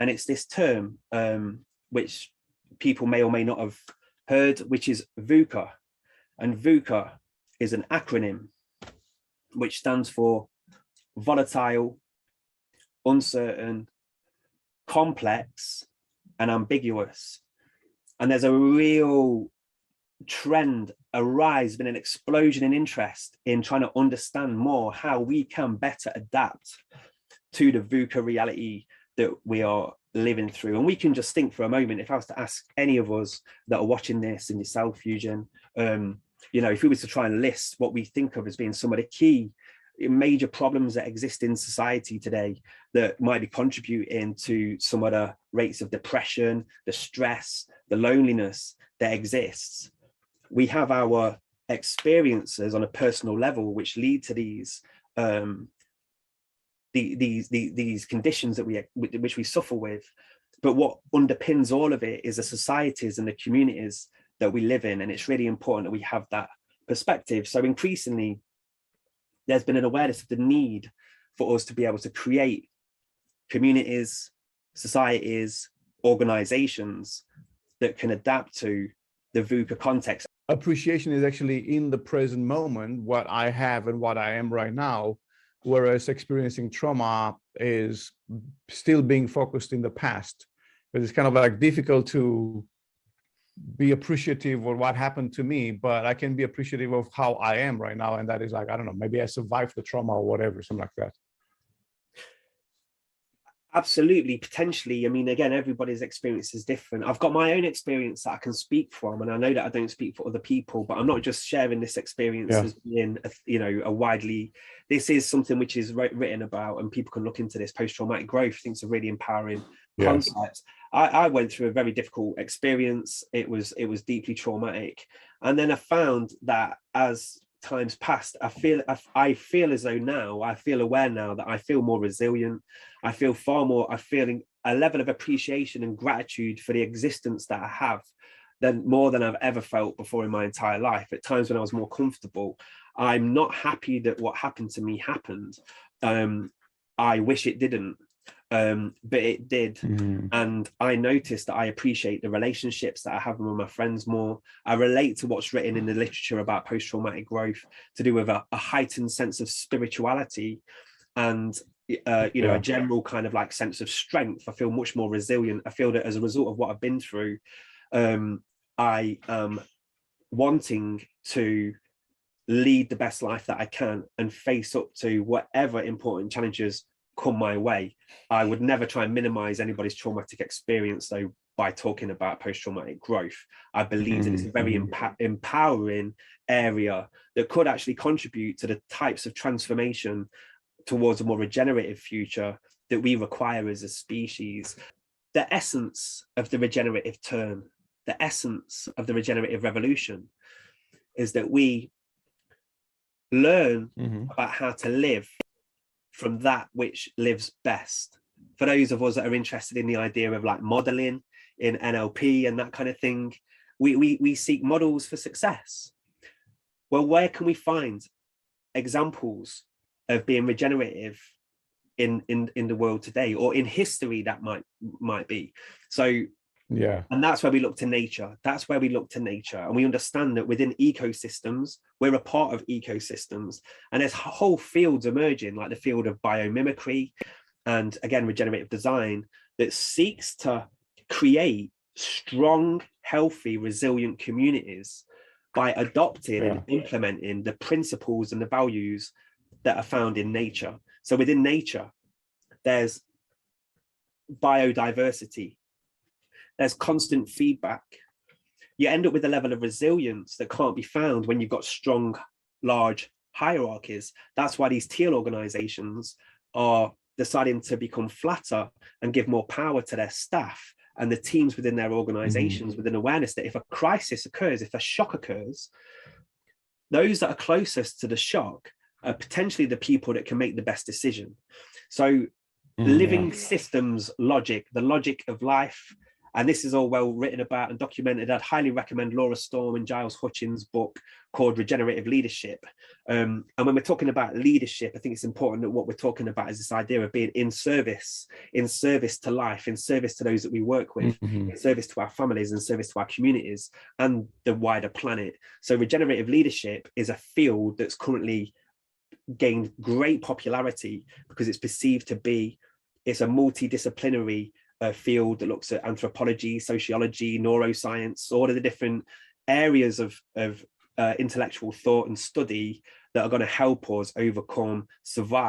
And it's this term, which people may or may not have heard, which is VUCA. And VUCA is an acronym which stands for volatile, uncertain, complex, and ambiguous. And there's a real trend, a rise, been an explosion in interest in trying to understand more how we can better adapt to the VUCA reality that we are living through. And we can just think for a moment, if I was to ask any of us that are watching this, and yourself, Fusion, if we were to try and list what we think of as being some of the key major problems that exist in society today that might be contributing to some of the rates of depression, the stress, the loneliness that exists, we have our experiences on a personal level which lead to these conditions that which we suffer with. But what underpins all of it is the societies and the communities that we live in, and it's really important that we have that perspective. So increasingly there's been an awareness of the need for us to be able to create communities, societies, organizations that can adapt to the VUCA context. Appreciation is actually in the present moment, what I have and what I am right now, whereas experiencing trauma is still being focused in the past. But it's kind of like difficult to be appreciative of what happened to me, but I can be appreciative of how I am right now. And that is like, I don't know, maybe I survived the trauma or whatever, something like that. Absolutely, potentially. I mean, again, everybody's experience is different. I've got my own experience that I can speak from, and I know that I don't speak for other people, but I'm not just sharing this experience as being, a widely, this is something which is written about, and people can look into this. Post-traumatic growth, I think it's a really empowering concept. I went through a very difficult experience. It was deeply traumatic. And then I found that as times passed, I feel as though now, I feel aware now that I feel more resilient. I feel feeling a level of appreciation and gratitude for the existence that I have more than I've ever felt before in my entire life. At times when I was more comfortable, I'm not happy that what happened to me happened. I wish it didn't. But it did. And I noticed that I appreciate the relationships that I have with my friends more. I relate to what's written in the literature about post-traumatic growth to do with a heightened sense of spirituality and a general kind of like sense of strength. I feel much more resilient. I feel that as a result of what I've been through, I am wanting to lead the best life that I can and face up to whatever important challenges come my way. I would never try and minimize anybody's traumatic experience though by talking about post-traumatic growth. I believe that it's a very empowering area that could actually contribute to the types of transformation towards a more regenerative future that we require as a species. The essence of the regenerative term, the essence of the regenerative revolution is that we learn about how to live from that which lives best. For those of us that are interested in the idea of like modeling in NLP and that kind of thing, we seek models for success. Well, where can we find examples of being regenerative in the world today, or in history that might be? So and that's where we look to nature. That's where we look to nature, and we understand that within ecosystems, we're a part of ecosystems, and there's whole fields emerging, like the field of biomimicry and again regenerative design, that seeks to create strong, healthy, resilient communities by adopting and implementing the principles and the values that are found in nature. So within nature, there's biodiversity, there's constant feedback. You end up with a level of resilience that can't be found when you've got strong, large hierarchies. That's why these teal organizations are deciding to become flatter and give more power to their staff and the teams within their organizations, with an awareness that if a crisis occurs, if a shock occurs, those that are closest to the shock are potentially the people that can make the best decision. So living systems logic, the logic of life And this is all well written about and documented. I'd highly recommend Laura Storm and Giles Hutchins' book called Regenerative Leadership. And when we're talking about leadership, I think it's important that what we're talking about is this idea of being in service to life, in service to those that we work with, in service to our families, in service to our communities and the wider planet. So regenerative leadership is a field that's currently gained great popularity because it's perceived to be, it's a multidisciplinary field that looks at anthropology, sociology, neuroscience, all of the different areas of intellectual thought and study that are going to help us overcome, survive